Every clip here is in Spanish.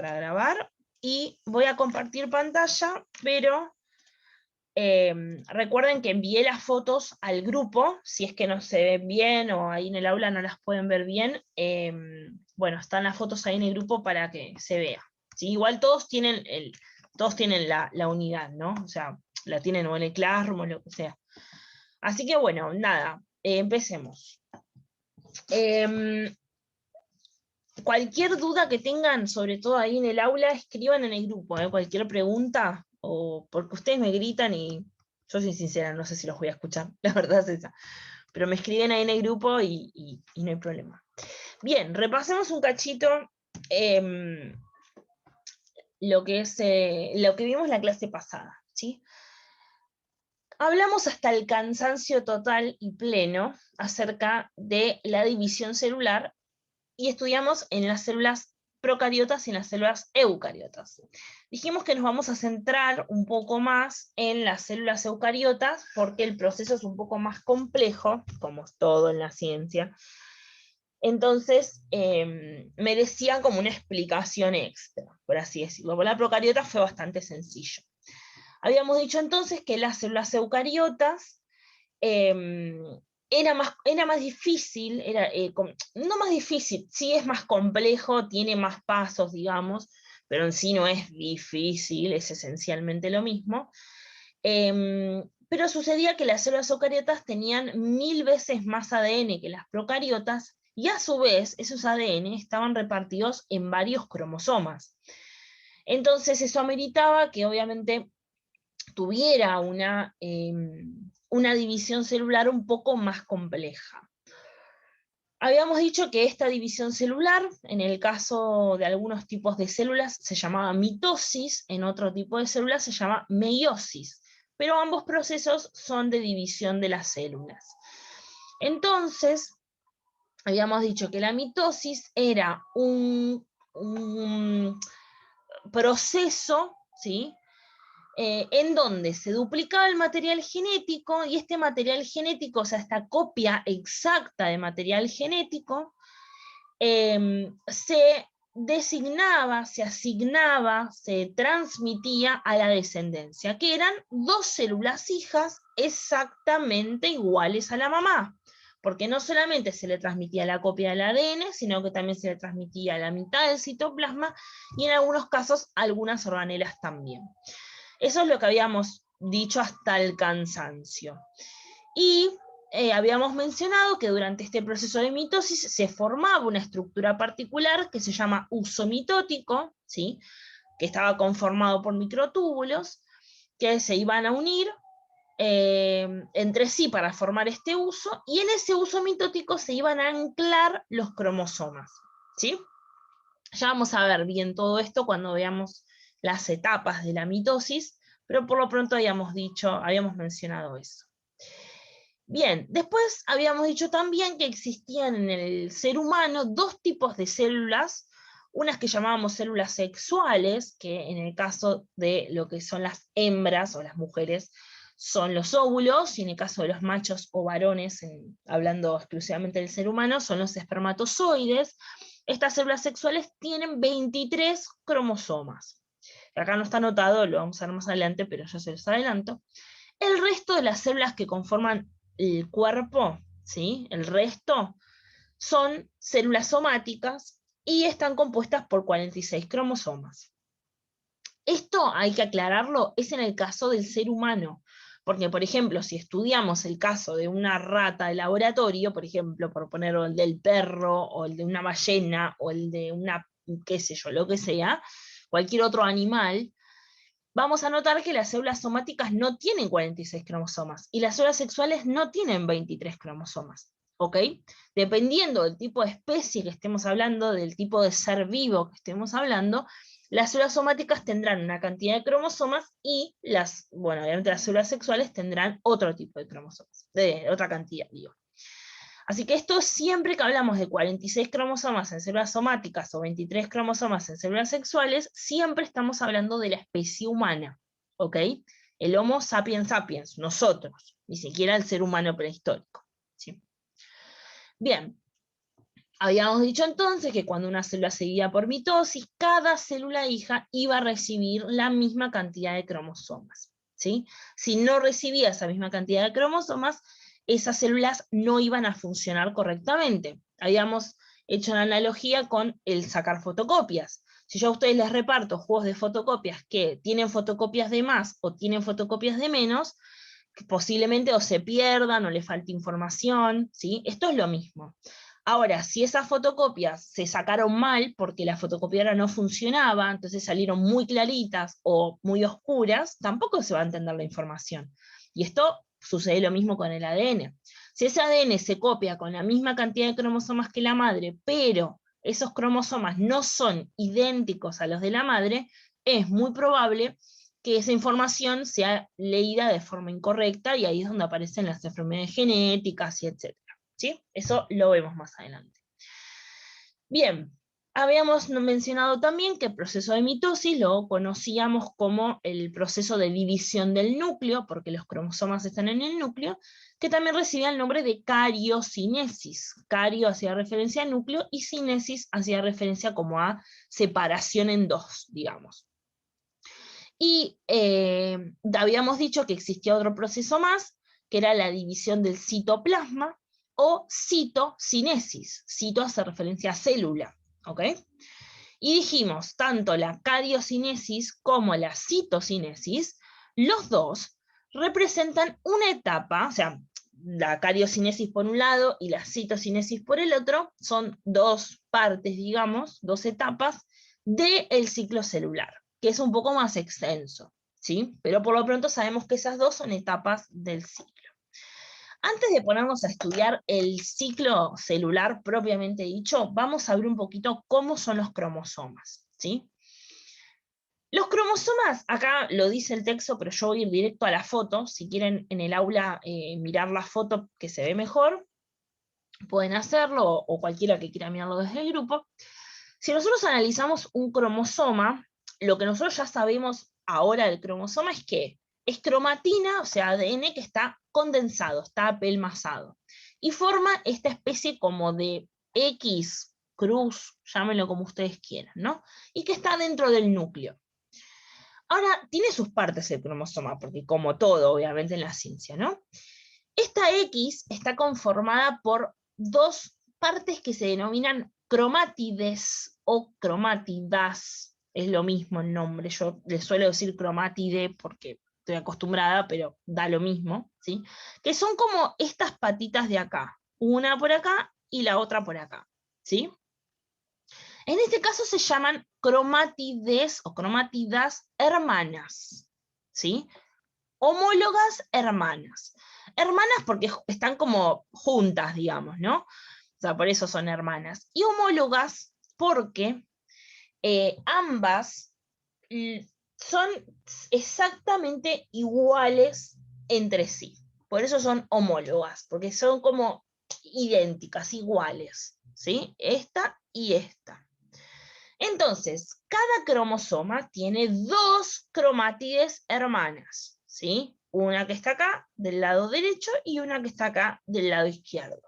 para grabar y voy a compartir pantalla, pero recuerden que envié las fotos al grupo, si es que no se ven bien o ahí en el aula no las pueden ver bien, bueno, están las fotos ahí en el grupo para que se vea. ¿Sí? Igual todos tienen, la unidad, ¿no? O sea, la tienen o en el Classroom o lo que sea. Así que bueno, nada, empecemos. Cualquier duda que tengan, sobre todo ahí en el aula, escriban en el grupo, cualquier pregunta, o porque ustedes me gritan y yo soy sincera, no sé si los voy a escuchar, la verdad es esa. Pero me escriben ahí en el grupo y no hay problema. Bien, repasemos un cachito lo que vimos la clase pasada, ¿sí? Hablamos hasta el cansancio total y pleno acerca de la división celular y estudiamos en las células procariotas y en las células eucariotas. Dijimos que nos vamos a centrar un poco más en las células eucariotas porque el proceso es un poco más complejo, como es todo en la ciencia. Entonces, merecían como una explicación extra, por así decirlo. Por la procariota fue bastante sencillo. Habíamos dicho entonces que las células eucariotas era más difícil, no más difícil, sí es más complejo, tiene más pasos, digamos, pero en sí no es difícil, es esencialmente lo mismo. Pero sucedía que las células eucariotas tenían 1000 veces más ADN que las procariotas, y a su vez esos ADN estaban repartidos en varios cromosomas. Entonces eso ameritaba que obviamente tuviera una división celular un poco más compleja. Habíamos dicho que esta división celular, en el caso de algunos tipos de células, se llamaba mitosis, en otro tipo de células se llama meiosis, pero ambos procesos son de división de las células. Entonces, habíamos dicho que la mitosis era un proceso, ¿sí?, en donde se duplicaba el material genético, y este material genético, o sea, esta copia exacta de material genético, se designaba, se asignaba, se transmitía a la descendencia, que eran dos células hijas exactamente iguales a la mamá, porque no solamente se le transmitía la copia del ADN, sino que también se le transmitía la mitad del citoplasma, y en algunos casos algunas organelas también. Eso es lo que habíamos dicho hasta el cansancio. Y habíamos mencionado que durante este proceso de mitosis se formaba una estructura particular que se llama uso mitótico, ¿sí?, que estaba conformado por microtúbulos que se iban a unir entre sí para formar este uso, y en ese uso mitótico se iban a anclar los cromosomas, ¿sí? Ya vamos a ver bien todo esto cuando veamos las etapas de la mitosis, pero por lo pronto habíamos mencionado eso. Bien, después habíamos dicho también que existían en el ser humano dos tipos de células, unas que llamábamos células sexuales, que en el caso de lo que son las hembras o las mujeres son los óvulos, y en el caso de los machos o varones, hablando exclusivamente del ser humano, son los espermatozoides. Estas células sexuales tienen 23 cromosomas. Acá no está anotado, lo vamos a ver más adelante, pero ya se los adelanto. El resto de las células que conforman el cuerpo, ¿sí?, el resto, son células somáticas y están compuestas por 46 cromosomas. Esto, hay que aclararlo, es en el caso del ser humano, porque, por ejemplo, si estudiamos el caso de una rata de laboratorio, por ejemplo, por poner el del perro, o el de una ballena, o el de una, qué sé yo, lo que sea, cualquier otro animal, vamos a notar que las células somáticas no tienen 46 cromosomas, y las células sexuales no tienen 23 cromosomas, ¿ok? Dependiendo del tipo de especie que estemos hablando, del tipo de ser vivo que estemos hablando, las células somáticas tendrán una cantidad de cromosomas, y obviamente las células sexuales tendrán otro tipo de cromosomas, de otra cantidad, digo. Así que esto, siempre que hablamos de 46 cromosomas en células somáticas o 23 cromosomas en células sexuales, siempre estamos hablando de la especie humana, ¿ok? El Homo sapiens sapiens, nosotros, ni siquiera el ser humano prehistórico, ¿sí? Bien, Habíamos dicho entonces que cuando una célula se divide por mitosis, cada célula hija iba a recibir la misma cantidad de cromosomas, ¿sí? Si no recibía esa misma cantidad de cromosomas, esas células no iban a funcionar correctamente. Habíamos hecho una analogía con el sacar fotocopias. Si yo a ustedes les reparto juegos de fotocopias que tienen fotocopias de más o tienen fotocopias de menos, posiblemente o se pierdan o le falte información, ¿sí? Esto es lo mismo. Ahora, si esas fotocopias se sacaron mal porque la fotocopiadora no funcionaba, entonces salieron muy claritas o muy oscuras, tampoco se va a entender la información. Y esto sucede lo mismo con el ADN. Si ese ADN se copia con la misma cantidad de cromosomas que la madre, pero esos cromosomas no son idénticos a los de la madre, es muy probable que esa información sea leída de forma incorrecta, y ahí es donde aparecen las enfermedades genéticas y etc. ¿Sí? Eso lo vemos más adelante. Bien, habíamos mencionado también que el proceso de mitosis lo conocíamos como el proceso de división del núcleo, porque los cromosomas están en el núcleo, que también recibía el nombre de cariocinesis. Cario hacía referencia al núcleo y cinesis hacía referencia como a separación en dos, digamos. Y habíamos dicho que existía otro proceso más, que era la división del citoplasma, o citocinesis. Cito hace referencia a célula, ¿ok? Y dijimos, tanto la cariocinesis como la citocinesis, los dos representan una etapa, o sea, la cariocinesis por un lado y la citocinesis por el otro, son dos partes, digamos, dos etapas del ciclo celular, que es un poco más extenso, ¿sí? Pero por lo pronto sabemos que esas dos son etapas del ciclo. Antes de ponernos a estudiar el ciclo celular propiamente dicho, vamos a ver un poquito cómo son los cromosomas, ¿sí? Los cromosomas, acá lo dice el texto, pero yo voy a ir directo a la foto. Si quieren en el aula mirar la foto que se ve mejor, pueden hacerlo, o cualquiera que quiera mirarlo desde el grupo. Si nosotros analizamos un cromosoma, lo que nosotros ya sabemos ahora del cromosoma es que es cromatina, o sea, ADN que está condensado, está apelmazado, y forma esta especie como de X, cruz, llámenlo como ustedes quieran, ¿no? Y que está dentro del núcleo. Ahora, tiene sus partes el cromosoma, porque como todo, obviamente, en la ciencia, ¿no? Esta X está conformada por dos partes que se denominan cromátides o cromátidas. Es lo mismo el nombre, yo les suelo decir cromátide porque estoy acostumbrada, pero da lo mismo, ¿sí? Que son como estas patitas de acá, una por acá y la otra por acá, ¿sí? En este caso se llaman cromátides o cromátidas hermanas, ¿sí? Homólogas hermanas. Hermanas porque están como juntas, digamos, ¿no? O sea, por eso son hermanas. Y homólogas porque ambas son exactamente iguales entre sí. Por eso son homólogas, porque son como idénticas, iguales, ¿sí? Esta y esta. Entonces, cada cromosoma tiene dos cromátides hermanas, ¿sí? Una que está acá del lado derecho y una que está acá del lado izquierdo.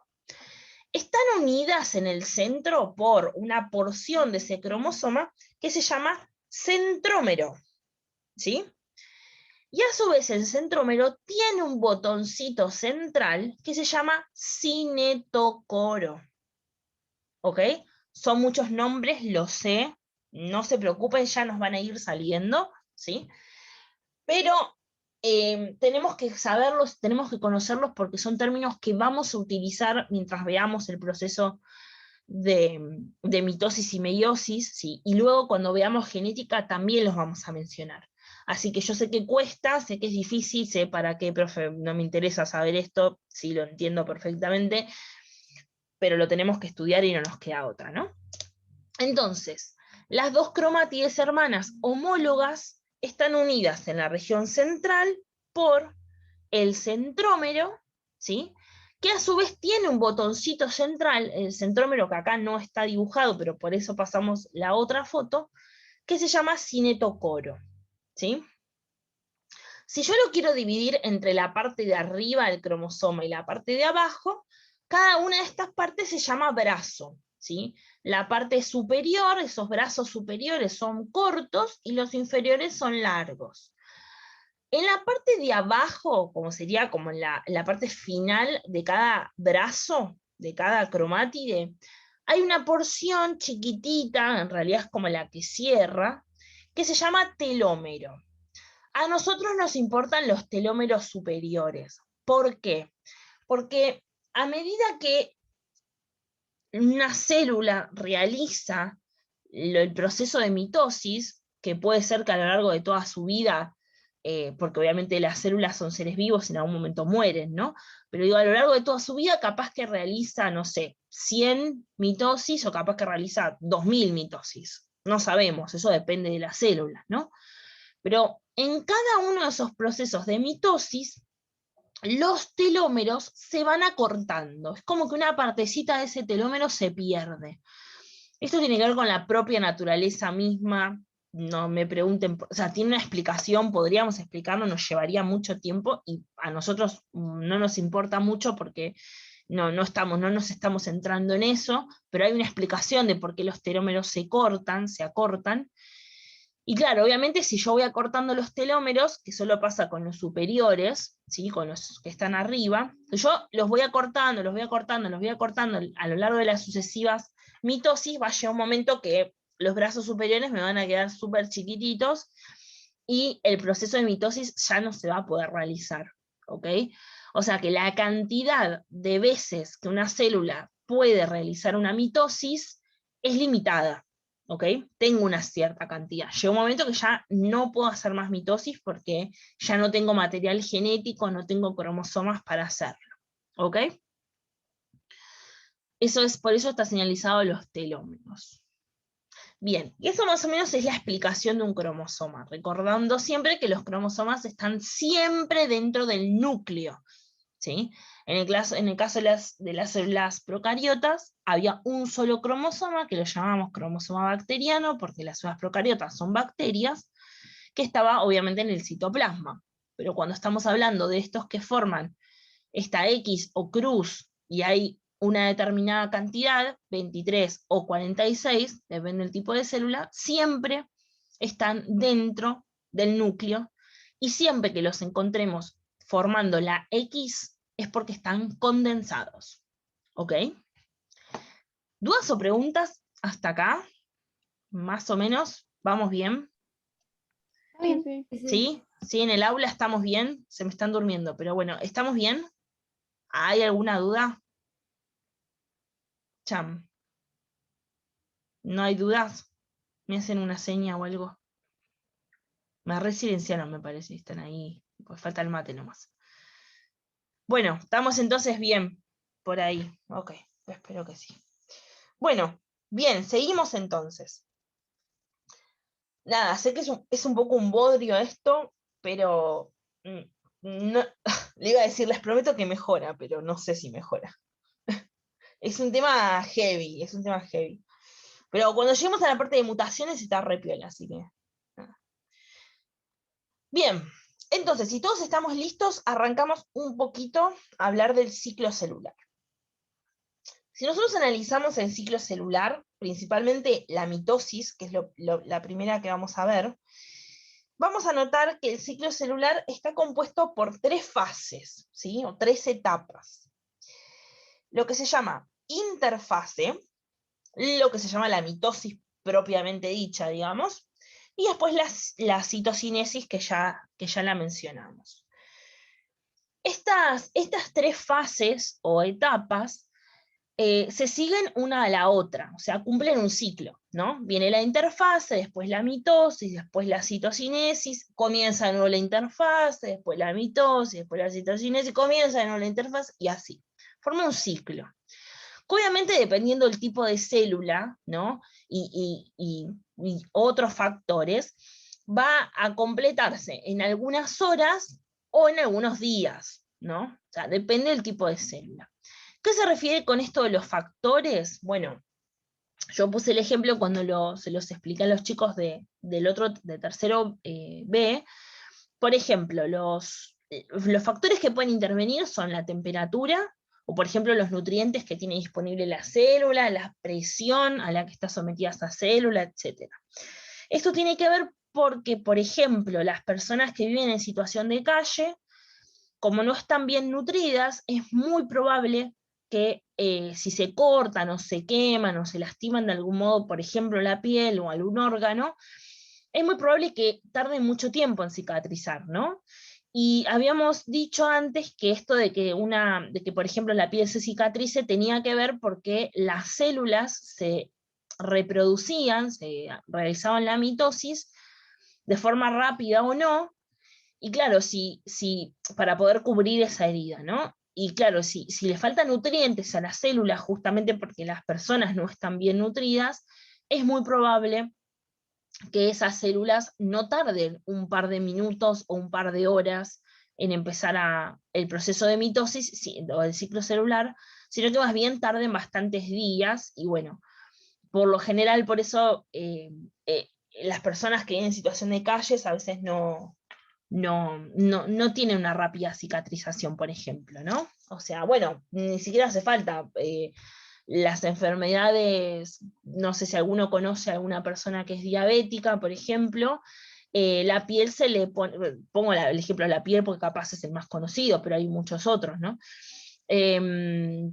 Están unidas en el centro por una porción de ese cromosoma que se llama centrómero, ¿sí? Y a su vez el centrómero tiene un botoncito central que se llama cinetocoro, ¿ok? Son muchos nombres, lo sé, no se preocupen, ya nos van a ir saliendo, ¿sí? Pero tenemos que saberlos, tenemos que conocerlos porque son términos que vamos a utilizar mientras veamos el proceso de mitosis y meiosis, ¿sí? Y luego cuando veamos genética también los vamos a mencionar. Así que yo sé que cuesta, sé que es difícil, sé para qué, profe, no me interesa saber esto, sí lo entiendo perfectamente, pero lo tenemos que estudiar y no nos queda otra, ¿no? Entonces, las dos cromátides hermanas homólogas están unidas en la región central por el centrómero, ¿sí? Que a su vez tiene un botoncito central, el centrómero que acá no está dibujado, pero por eso pasamos la otra foto, que se llama cinetocoro, ¿sí? Si yo lo quiero dividir entre la parte de arriba del cromosoma y la parte de abajo, cada una de estas partes se llama brazo, ¿sí? La parte superior, esos brazos superiores son cortos y los inferiores son largos. En la parte de abajo, como sería como en la parte final de cada brazo, de cada cromátide, hay una porción chiquitita, en realidad es como la que cierra, que se llama telómero. A nosotros nos importan los telómeros superiores. ¿Por qué? Porque a medida que una célula realiza el proceso de mitosis, que puede ser que a lo largo de toda su vida, porque obviamente las células son seres vivos, en algún momento mueren, ¿no? Pero digo, a lo largo de toda su vida, capaz que realiza, no sé, 100 mitosis o capaz que realiza 2000 mitosis. No sabemos, eso depende de las células, ¿no? Pero en cada uno de esos procesos de mitosis, los telómeros se van acortando. Es como que una partecita de ese telómero se pierde. Esto tiene que ver con la propia naturaleza misma. No me pregunten, o sea, tiene una explicación, podríamos explicarlo, nos llevaría mucho tiempo y a nosotros no nos importa mucho porque no nos estamos centrando en eso, pero hay una explicación de por qué los telómeros se cortan, se acortan. Y claro, obviamente si yo voy acortando los telómeros, que solo pasa con los superiores, ¿sí? Con los que están arriba, yo los voy acortando, los voy acortando, los voy acortando a lo largo de las sucesivas mitosis, va a llegar un momento que los brazos superiores me van a quedar súper chiquititos y el proceso de mitosis ya no se va a poder realizar, ¿ok? O sea que la cantidad de veces que una célula puede realizar una mitosis es limitada. ¿Ok? Tengo una cierta cantidad. Llega un momento que ya no puedo hacer más mitosis porque ya no tengo material genético, no tengo cromosomas para hacerlo. ¿Ok? Por eso está señalizado los telómeros. Bien, y eso más o menos es la explicación de un cromosoma, recordando siempre que los cromosomas están siempre dentro del núcleo. ¿Sí? En el caso de las células procariotas, había un solo cromosoma, que lo llamamos cromosoma bacteriano, porque las células procariotas son bacterias, que estaba obviamente en el citoplasma. Pero cuando estamos hablando de estos que forman esta X o cruz, y hay una determinada cantidad, 23 o 46, depende del tipo de célula, siempre están dentro del núcleo, y siempre que los encontremos formando la X es porque están condensados. ¿Ok? ¿Dudas o preguntas hasta acá? Más o menos, ¿vamos bien? Está bien. ¿Sí? ¿Sí? ¿En el aula estamos bien? Se me están durmiendo, pero bueno, ¿estamos bien? ¿Hay alguna duda? Cham. ¿No hay dudas? ¿Me hacen una seña o algo? Me resilenciaron, me parece, están ahí. Pues falta el mate nomás. Bueno, estamos entonces bien por ahí. Ok, espero que sí. Bueno, bien, seguimos entonces. Nada, sé que es un poco un bodrio esto, pero no, le iba a decir, les prometo que mejora, pero no sé si mejora. Es un tema heavy, es un tema heavy. Pero cuando lleguemos a la parte de mutaciones está re piola, así que. Nada. Bien, entonces, si todos estamos listos, arrancamos un poquito a hablar del ciclo celular. Si nosotros analizamos el ciclo celular, principalmente la mitosis, que es la primera que vamos a ver, vamos a notar que el ciclo celular está compuesto por 3 fases, ¿sí? O 3 etapas. Lo que se llama interfase, lo que se llama la mitosis propiamente dicha, digamos, y después la citocinesis que ya la mencionamos. Estas 3 fases o etapas se siguen una a la otra, o sea, cumplen un ciclo, ¿no? Viene la interfase, después la mitosis, después la citocinesis, comienza de nuevo la interfase, después la mitosis, después la citocinesis, comienza de nuevo la interfase, y así. Forma un ciclo. Obviamente dependiendo del tipo de célula, ¿no? Y otros factores, va a completarse en algunas horas o en algunos días, ¿no? O sea, depende del tipo de célula. ¿Qué se refiere con esto de los factores? Bueno, yo puse el ejemplo cuando se los expliqué a los chicos de tercero B. Por ejemplo, los factores que pueden intervenir son la temperatura, o por ejemplo los nutrientes que tiene disponible la célula, la presión a la que está sometida esa célula, etc. Esto tiene que ver porque, por ejemplo, las personas que viven en situación de calle, como no están bien nutridas, es muy probable que si se cortan o se queman o se lastiman de algún modo, por ejemplo, la piel o algún órgano, es muy probable que tarde mucho tiempo en cicatrizar, ¿no? Y habíamos dicho antes que esto de que, por ejemplo, la piel se cicatrice tenía que ver porque las células se reproducían, se realizaban la mitosis de forma rápida o no, y claro, para poder cubrir esa herida, ¿no? Y claro, si le faltan nutrientes a las células, justamente porque las personas no están bien nutridas, es muy probable que esas células no tarden un par de minutos o un par de horas en empezar el proceso de mitosis o el ciclo celular, sino que más bien tarden bastantes días, y bueno, por lo general, por eso las personas que viven en situación de calles a veces no tienen una rápida cicatrización, por ejemplo, ¿no? O sea, bueno, ni siquiera hace falta. Las enfermedades, no sé si alguno conoce a alguna persona que es diabética, por ejemplo, la piel se le pone, pongo el ejemplo de la piel porque capaz es el más conocido, pero hay muchos otros, ¿no?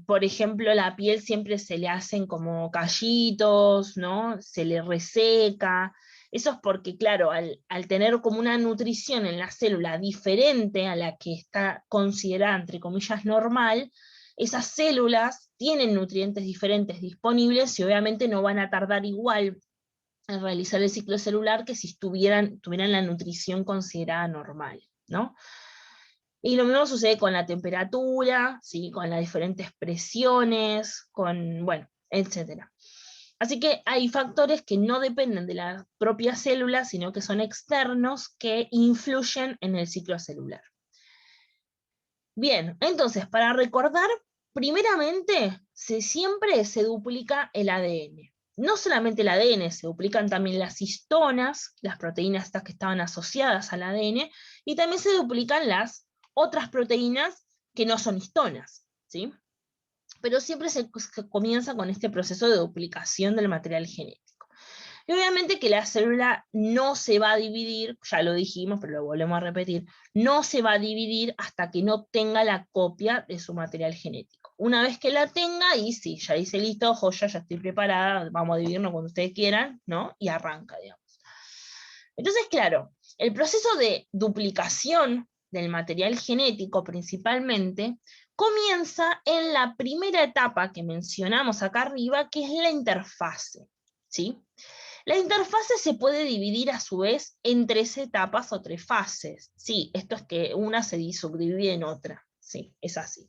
Por ejemplo, la piel siempre se le hacen como callitos, ¿no? Se le reseca. Eso es porque, claro, al tener como una nutrición en la célula diferente a la que está considerada, entre comillas, normal, esas células tienen nutrientes diferentes disponibles y obviamente no van a tardar igual en realizar el ciclo celular que si tuvieran la nutrición considerada normal, ¿no? Y lo mismo sucede con la temperatura, ¿sí? Con las diferentes presiones, bueno, etc. Así que hay factores que no dependen de la propia célula, sino que son externos que influyen en el ciclo celular. Bien, entonces, para recordar, primeramente, siempre se duplica el ADN. No solamente el ADN, se duplican también las histonas, las proteínas estas que estaban asociadas al ADN, y también se duplican las otras proteínas que no son histonas, ¿sí? Pero siempre se comienza con este proceso de duplicación del material genético. Y obviamente que la célula no se va a dividir, ya lo dijimos, pero lo volvemos a repetir, no se va a dividir hasta que no tenga la copia de su material genético. Una vez que la tenga, y sí, ya dice listo, joya, ya estoy preparada, vamos a dividirnos cuando ustedes quieran, ¿no? Y arranca, digamos. Entonces, claro, el proceso de duplicación del material genético principalmente comienza en la primera etapa que mencionamos acá arriba, que es la interfase, ¿sí? La interfase se puede dividir a su vez en 3 etapas o 3 fases. Sí, esto es que una se subdivide en otra. Sí, es así.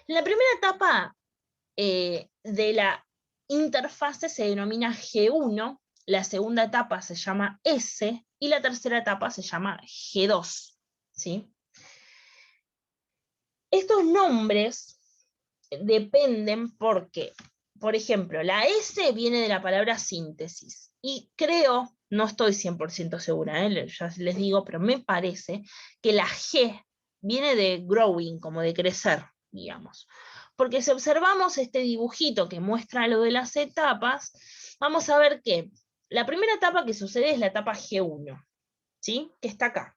La primera etapa de la interfase se denomina G1, la segunda etapa se llama S y la tercera etapa se llama G2. ¿Sí? Estos nombres dependen porque, por ejemplo, la S viene de la palabra síntesis, y creo, no estoy 100% segura, ya les digo, pero me parece que la G viene de growing, como de crecer, digamos. Porque si observamos este dibujito que muestra lo de las etapas, vamos a ver que la primera etapa que sucede es la etapa G1, ¿sí? Que está acá.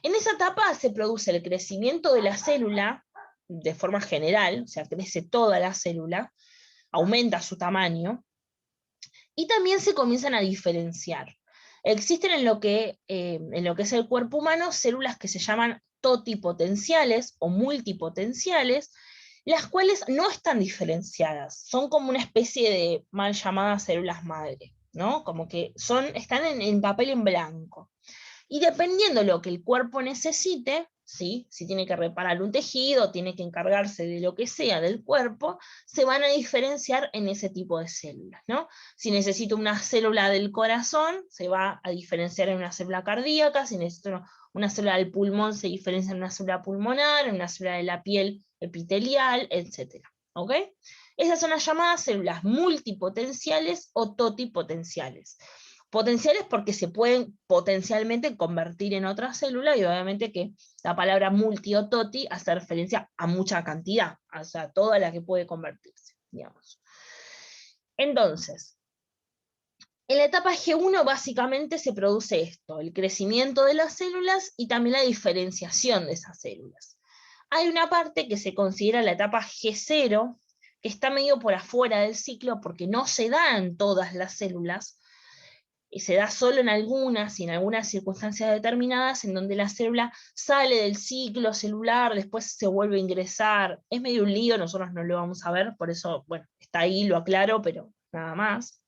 En esa etapa se produce el crecimiento de la célula de forma general, o sea, crece toda la célula, aumenta su tamaño, y también se comienzan a diferenciar. Existen en lo que es el cuerpo humano células que se llaman totipotenciales o multipotenciales, las cuales no están diferenciadas, son como una especie de mal llamadas células madre, ¿no? Como que están en papel en blanco. Y dependiendo de lo que el cuerpo necesite, ¿sí? Si tiene que reparar un tejido, tiene que encargarse de lo que sea del cuerpo, se van a diferenciar en ese tipo de células, ¿no? Si necesito una célula del corazón, se va a diferenciar en una célula cardíaca. Si necesito una célula del pulmón, se diferencia en una célula pulmonar, en una célula de la piel epitelial, etc. ¿Ok? Esas son las llamadas células multipotenciales o totipotenciales. Potenciales porque se pueden potencialmente convertir en otra célula, y obviamente que la palabra multi o toti hace referencia a mucha cantidad, o sea, toda la que puede convertirse, digamos. Entonces, en la etapa G1 básicamente se produce esto, el crecimiento de las células y también la diferenciación de esas células. Hay una parte que se considera la etapa G0, que está medio por afuera del ciclo porque no se da en todas las células, y se da solo en algunas y en algunas circunstancias determinadas en donde la célula sale del ciclo celular, después se vuelve a ingresar. Es medio un lío, nosotros no lo vamos a ver, por eso, bueno, está ahí, lo aclaro, pero nada más.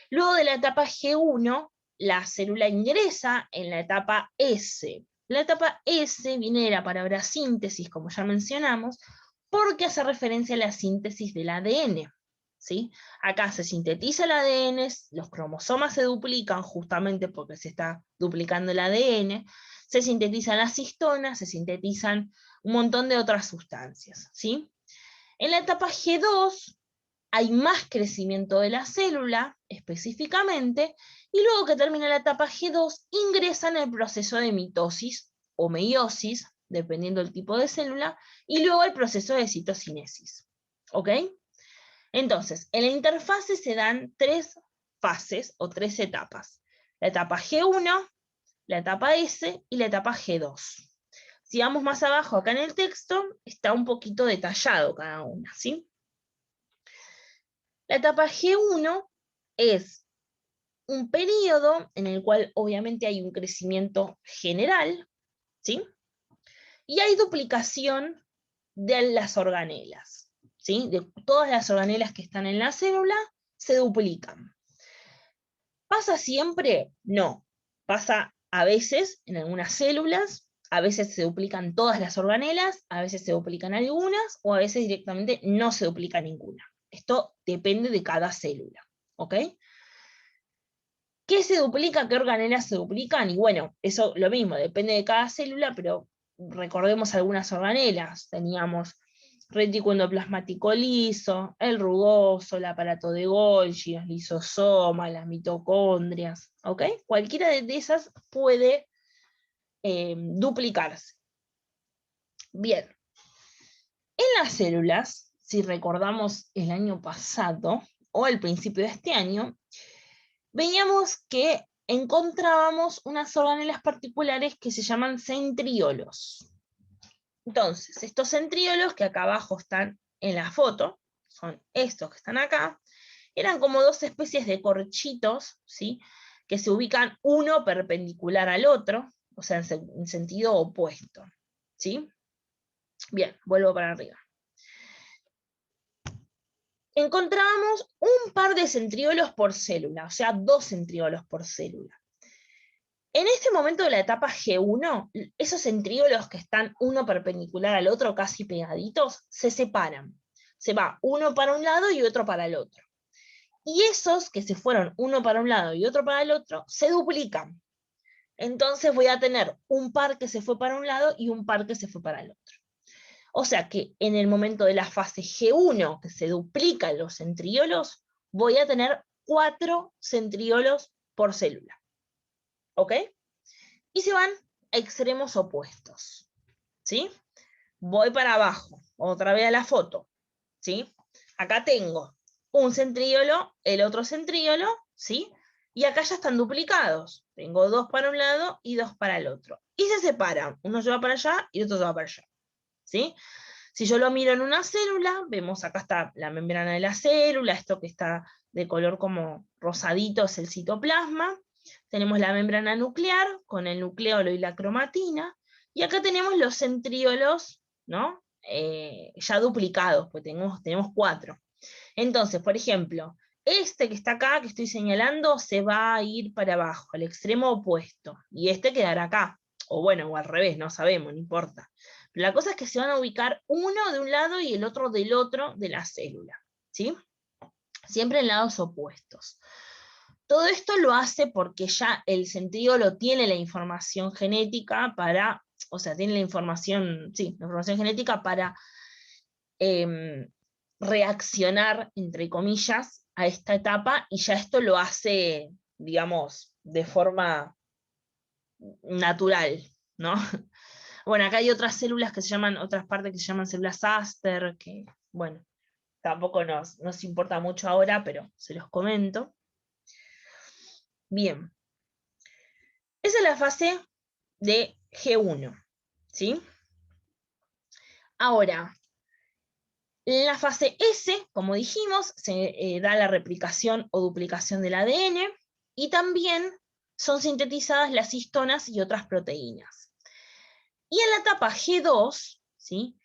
Luego de la etapa G1, la célula ingresa en la etapa S. La etapa S viene de la palabra síntesis, como ya mencionamos, porque hace referencia a la síntesis del ADN. ¿Sí? Acá se sintetiza el ADN, los cromosomas se duplican justamente porque se está duplicando el ADN, se sintetizan las histonas, se sintetizan un montón de otras sustancias. ¿Sí? En la etapa G2 hay más crecimiento de la célula, específicamente, y luego que termina la etapa G2, ingresa en el proceso de mitosis o meiosis, dependiendo del tipo de célula, y luego el proceso de citocinesis. ¿Ok? Entonces, en la interfase se dan 3 fases o 3 etapas. La etapa G1, la etapa S y la etapa G2. Si vamos más abajo acá en el texto, está un poquito detallado cada una, ¿sí? La etapa G1 es un periodo en el cual obviamente hay un crecimiento general, ¿sí? Y hay duplicación de las organelas, ¿sí? De todas las organelas que están en la célula se duplican. ¿Pasa siempre? No. Pasa a veces en algunas células, a veces se duplican todas las organelas, a veces se duplican algunas, o a veces directamente no se duplica ninguna. Esto depende de cada célula, ¿ok? ¿Qué se duplica? ¿Qué organelas se duplican? Y bueno, eso lo mismo, depende de cada célula, pero recordemos algunas organelas. Teníamos retículo endoplasmático liso, el rugoso, el aparato de Golgi, los lisosomas, las mitocondrias, ¿ok? Cualquiera de esas puede duplicarse. Bien, en las células, si recordamos el año pasado, o al principio de este año, veíamos que encontrábamos unas organelas particulares que se llaman centriolos. Entonces, estos centriolos que acá abajo están en la foto, son estos que están acá, eran como 2 especies de corchitos, ¿sí? Que se ubican uno perpendicular al otro, o sea, en sentido opuesto, ¿sí? Bien, vuelvo para arriba. Encontrábamos un par de centriolos por célula, o sea, 2 centriolos por célula. En este momento de la etapa G1, esos centriolos que están uno perpendicular al otro, casi pegaditos, se separan. Se va uno para un lado y otro para el otro. Y esos que se fueron uno para un lado y otro para el otro, se duplican. Entonces voy a tener un par que se fue para un lado y un par que se fue para el otro. O sea que en el momento de la fase G1, que se duplican los centriolos, voy a tener 4 centriolos por célula. ¿Ok? Y se van a extremos opuestos. ¿Sí? Voy para abajo, otra vez a la foto. ¿Sí? Acá tengo un centríolo, el otro centríolo, ¿sí? Y acá ya están duplicados. Tengo 2 para un lado y 2 para el otro. Y se separan. Uno se va para allá y otro se va para allá. ¿Sí? Si yo lo miro en una célula, vemos acá está la membrana de la célula, esto que está de color como rosadito es el citoplasma. Tenemos la membrana nuclear con el nucleolo y la cromatina. Y acá tenemos los centriolos, ¿no? Ya duplicados, pues tenemos 4. Entonces, por ejemplo, este que está acá, que estoy señalando, se va a ir para abajo, al extremo opuesto. Y este quedará acá. O bueno, o al revés, no sabemos, no importa. Pero la cosa es que se van a ubicar uno de un lado y el otro del otro de la célula. ¿Sí? Siempre en lados opuestos. Todo esto lo hace porque ya el centríolo tiene la información genética para, o sea, tiene la información, sí, la información genética para reaccionar, entre comillas, a esta etapa, y ya esto lo hace digamos, de forma natural, ¿no? Bueno, acá hay otras células que se llaman, otras partes que se llaman células Aster, que, bueno, tampoco nos importa mucho ahora, pero se los comento. Bien. Esa es la fase de G1, ¿sí? Ahora, en la fase S, como dijimos, se da la replicación o duplicación del ADN, y también son sintetizadas las histonas y otras proteínas. Y en la etapa G2, ¿sí?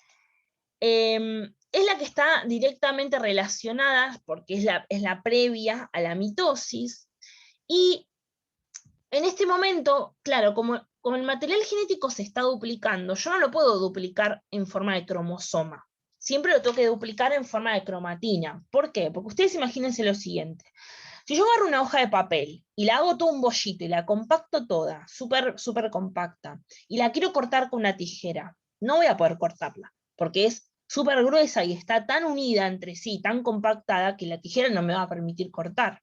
Es la que está directamente relacionada, porque es la previa a la mitosis, y en este momento, claro, como el material genético se está duplicando, yo no lo puedo duplicar en forma de cromosoma. Siempre lo tengo que duplicar en forma de cromatina. ¿Por qué? Porque ustedes imagínense lo siguiente. Si yo agarro una hoja de papel y la hago todo un bollito y la compacto toda, súper, súper compacta, y la quiero cortar con una tijera, no voy a poder cortarla, porque es súper gruesa y está tan unida entre sí, tan compactada, que la tijera no me va a permitir cortar.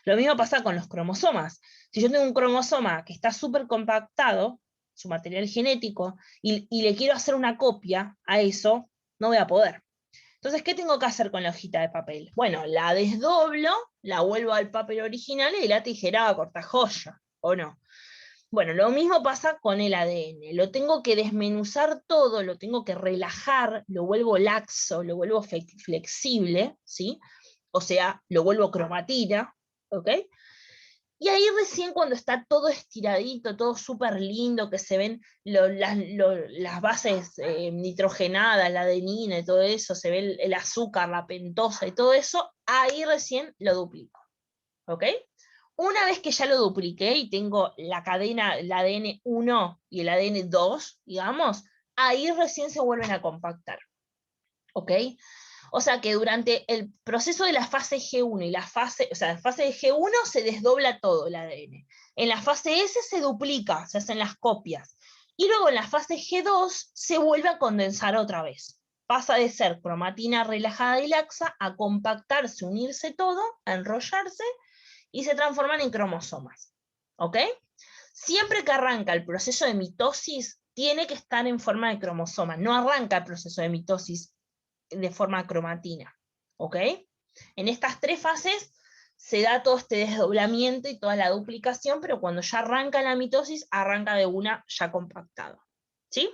Lo mismo pasa con los cromosomas. Si yo tengo un cromosoma que está súper compactado, su material genético, y le quiero hacer una copia a eso, no voy a poder. Entonces, ¿qué tengo que hacer con la hojita de papel? Bueno, la desdoblo, la vuelvo al papel original y la tijera va a cortar joya, ¿o no? Bueno, lo mismo pasa con el ADN. Lo tengo que desmenuzar todo, lo tengo que relajar, lo vuelvo laxo, lo vuelvo flexible, ¿sí? O sea, lo vuelvo cromatina, ¿ok? Y ahí recién cuando está todo estiradito, todo súper lindo, que se ven las bases nitrogenadas, la adenina y todo eso, se ve el azúcar, la pentosa y todo eso, ahí recién lo duplico. ¿Ok? Una vez que ya lo dupliqué y tengo la cadena, el ADN 1 y el ADN 2, digamos, ahí recién se vuelven a compactar. ¿Ok? O sea que durante el proceso de la fase G1 y la fase de G1 se desdobla todo el ADN. En la fase S se duplica, se hacen las copias. Y luego en la fase G2 se vuelve a condensar otra vez. Pasa de ser cromatina relajada y laxa a compactarse, unirse todo, a enrollarse, y se transforman en cromosomas. ¿Ok? Siempre que arranca el proceso de mitosis, tiene que estar en forma de cromosoma. No arranca el proceso de mitosis de forma cromatina. ¿Ok? En estas tres fases se da todo este desdoblamiento y toda la duplicación, pero cuando ya arranca la mitosis, arranca de una ya compactada. ¿Sí?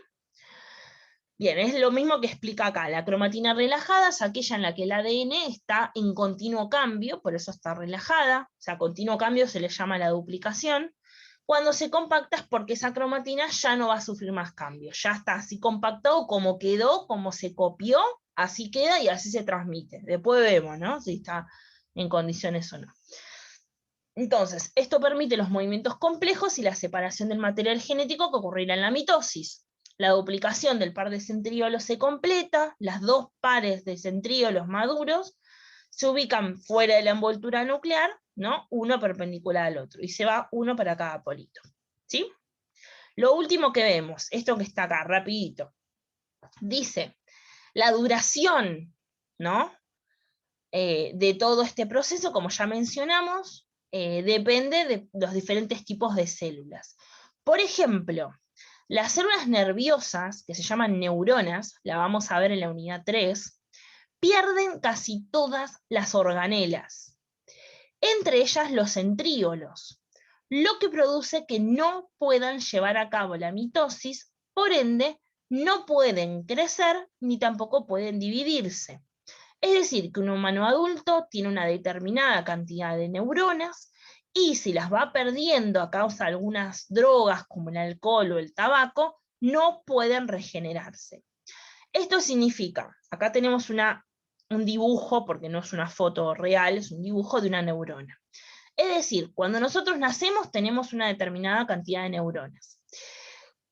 Bien, es lo mismo que explica acá. La cromatina relajada es aquella en la que el ADN está en continuo cambio, por eso está relajada. O sea, continuo cambio se le llama la duplicación. Cuando se compacta es porque esa cromatina ya no va a sufrir más cambios. Ya está así compactado como quedó, como se copió, así queda y así se transmite. Después vemos, ¿no? Si está en condiciones o no. Entonces, esto permite los movimientos complejos y la separación del material genético que ocurrirá en la mitosis. La duplicación del par de centriolos se completa, las dos pares de centriolos maduros se ubican fuera de la envoltura nuclear, ¿no? Uno perpendicular al otro, y se va uno para cada polito. ¿Sí? Lo último que vemos, esto que está acá, rapidito, dice, la duración, ¿no? De todo este proceso, como ya mencionamos, depende de los diferentes tipos de células. Por ejemplo, las células nerviosas, que se llaman neuronas, la vamos a ver en la unidad 3, pierden casi todas las organelas, entre ellas los centríolos, lo que produce que no puedan llevar a cabo la mitosis, por ende, no pueden crecer ni tampoco pueden dividirse. Es decir, que un humano adulto tiene una determinada cantidad de neuronas y si las va perdiendo a causa de algunas drogas como el alcohol o el tabaco, no pueden regenerarse. Esto significa, acá tenemos un dibujo, porque no es una foto real, es un dibujo de una neurona. Es decir, cuando nosotros nacemos tenemos una determinada cantidad de neuronas.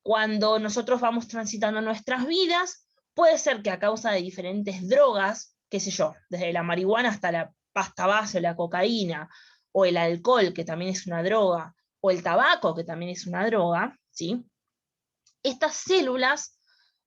Cuando nosotros vamos transitando nuestras vidas, puede ser que a causa de diferentes drogas, qué sé yo, desde la marihuana hasta la pasta base o la cocaína, o el alcohol, que también es una droga, o el tabaco, que también es una droga, ¿sí? Estas células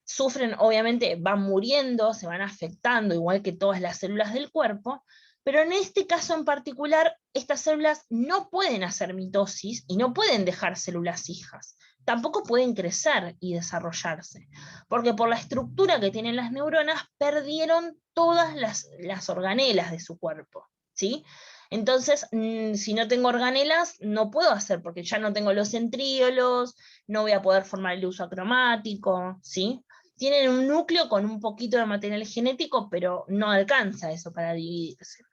sufren, obviamente, van muriendo, se van afectando, igual que todas las células del cuerpo, Pero en este caso en particular, estas células no pueden hacer mitosis y no pueden dejar células hijas. Tampoco pueden crecer y desarrollarse, porque por la estructura que tienen las neuronas perdieron todas las organelas de su cuerpo, ¿sí? Entonces, si no tengo organelas, no puedo hacer, porque ya no tengo los centríolos, no voy a poder formar el uso acromático, ¿sí? Tienen un núcleo con un poquito de material genético, pero no alcanza eso para dividirse.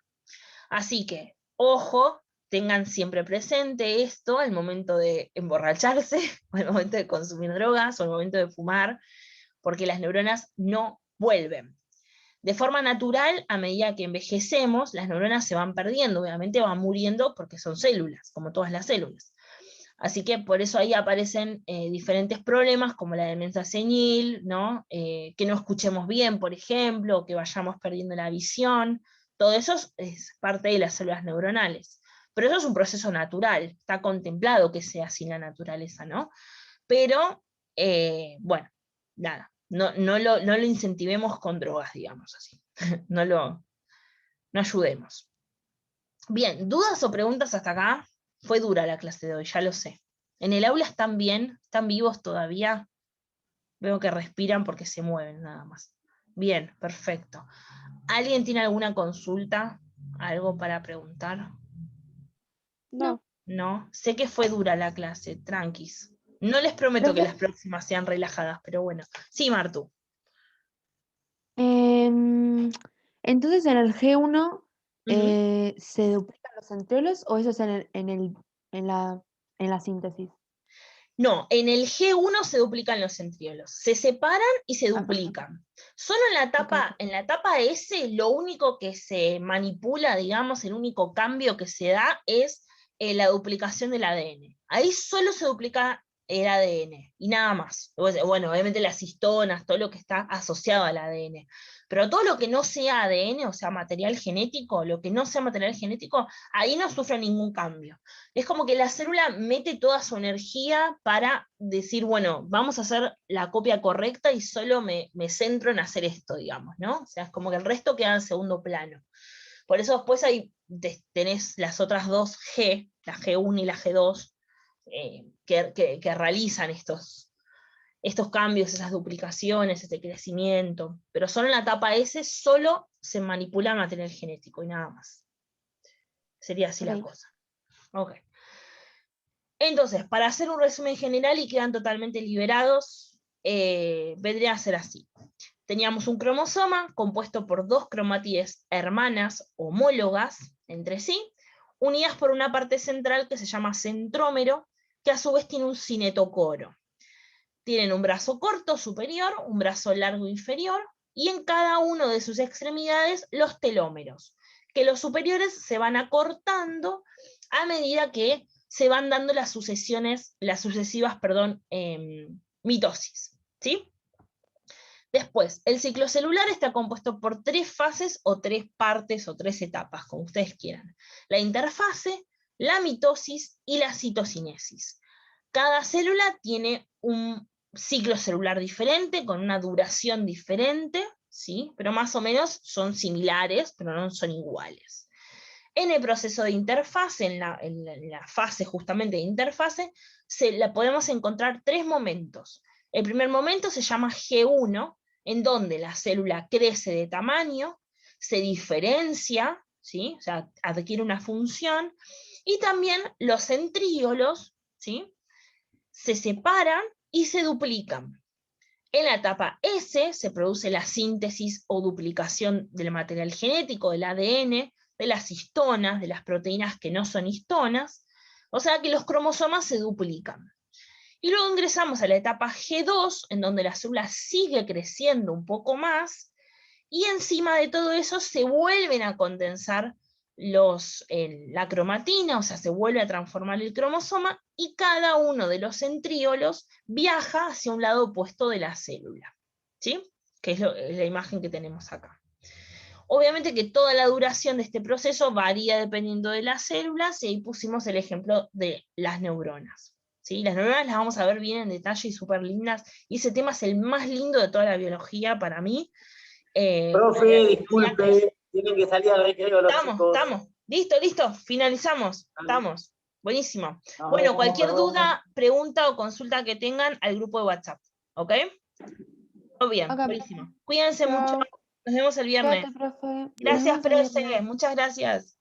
Así que, ojo, tengan siempre presente esto al momento de emborracharse, o al momento de consumir drogas, o al momento de fumar, porque las neuronas no vuelven. De forma natural, a medida que envejecemos, las neuronas se van perdiendo, obviamente van muriendo porque son células, como todas las células. Así que por eso ahí aparecen diferentes problemas, como la demencia senil, ¿no? Que no escuchemos bien, por ejemplo, o que vayamos perdiendo la visión. Todo eso es parte de las células neuronales. Pero eso es un proceso natural, está contemplado que sea así en la naturaleza, ¿no? Pero, bueno, nada, no lo incentivemos con drogas, digamos así. No ayudemos. Bien, ¿dudas o preguntas hasta acá? Fue dura la clase de hoy, ya lo sé. ¿En el aula están bien? ¿Están vivos todavía? Veo que respiran porque se mueven nada más. Bien, perfecto. ¿Alguien tiene alguna consulta? ¿Algo para preguntar? No. No, sé que fue dura la clase, tranquis. No les prometo que las próximas sean relajadas, pero bueno. Sí, Martu. Entonces en el G1 Ujú. ¿se duplican los centriolos o eso es en la síntesis? No, en el G1 se duplican los centriolos, se separan y se Ah, perfecto. duplican. Solo en la Ok, etapa, ok. en la etapa S, lo único que se manipula, digamos, el único cambio que se da es la duplicación del ADN. Ahí solo se duplica el ADN y nada más. Bueno, obviamente las histonas, todo lo que está asociado al ADN. Pero todo lo que no sea ADN, o sea, material genético, lo que no sea material genético, ahí no sufre ningún cambio. Es como que la célula mete toda su energía para decir, bueno, vamos a hacer la copia correcta y solo me centro en hacer esto, digamos, ¿no? O sea, es como que el resto queda en segundo plano. Por eso después ahí tenés las otras dos G, la G1 y la G2, que realizan estos cambios, esas duplicaciones, este crecimiento. Pero solo en la etapa S solo se manipula material genético y nada más. Sería así la Ok. cosa. Ok. Entonces, para hacer un resumen general y quedan totalmente liberados, vendría a ser así. Teníamos un cromosoma compuesto por dos cromátides hermanas homólogas entre sí, unidas por una parte central que se llama centrómero, que a su vez tiene un cinetocoro. Tienen un brazo corto superior, un brazo largo inferior, y en cada uno de sus extremidades los telómeros, que los superiores se van acortando a medida que se van dando las sucesivas, mitosis, ¿sí? Después, el ciclo celular está compuesto por tres fases o tres partes o tres etapas, como ustedes quieran. La interfase, la mitosis y la citocinesis. Cada célula tiene un ciclo celular diferente, con una duración diferente, ¿sí? Pero más o menos son similares, pero no son iguales. En el proceso de interfase, en la fase justamente de interfase, la podemos encontrar tres momentos. El primer momento se llama G1, en donde la célula crece de tamaño, se diferencia, ¿sí? O sea, adquiere una función, y también los centríolos, ¿sí? Se separan y se duplican. En la etapa S se produce la síntesis o duplicación del material genético, del ADN, de las histonas, de las proteínas que no son histonas, o sea que los cromosomas se duplican. Y luego ingresamos a la etapa G2, en donde la célula sigue creciendo un poco más, y encima de todo eso se vuelven a condensar la cromatina, o sea, se vuelve a transformar el cromosoma, y cada uno de los centríolos viaja hacia un lado opuesto de la célula, ¿sí? Que es la imagen que tenemos acá. Obviamente que toda la duración de este proceso varía dependiendo de las células, y ahí pusimos el ejemplo de las neuronas. ¿Sí? Las neuronas las vamos a ver bien en detalle y súper lindas, y ese tema es el más lindo de toda la biología para mí. Profe, disculpe, Tienen que salir al recreo los chicos. Estamos. Listo. Finalizamos. Dale. Estamos. Buenísimo. Nos Bueno, vemos, cualquier perdón. duda, pregunta o consulta que tengan al grupo de WhatsApp. ¿Ok? Todo bien. Ok. Buenísimo. Cuídense mucho. Chao. Nos vemos el viernes. Cuídate, profe. Nos Gracias, vemos el profe. viernes. Muchas gracias.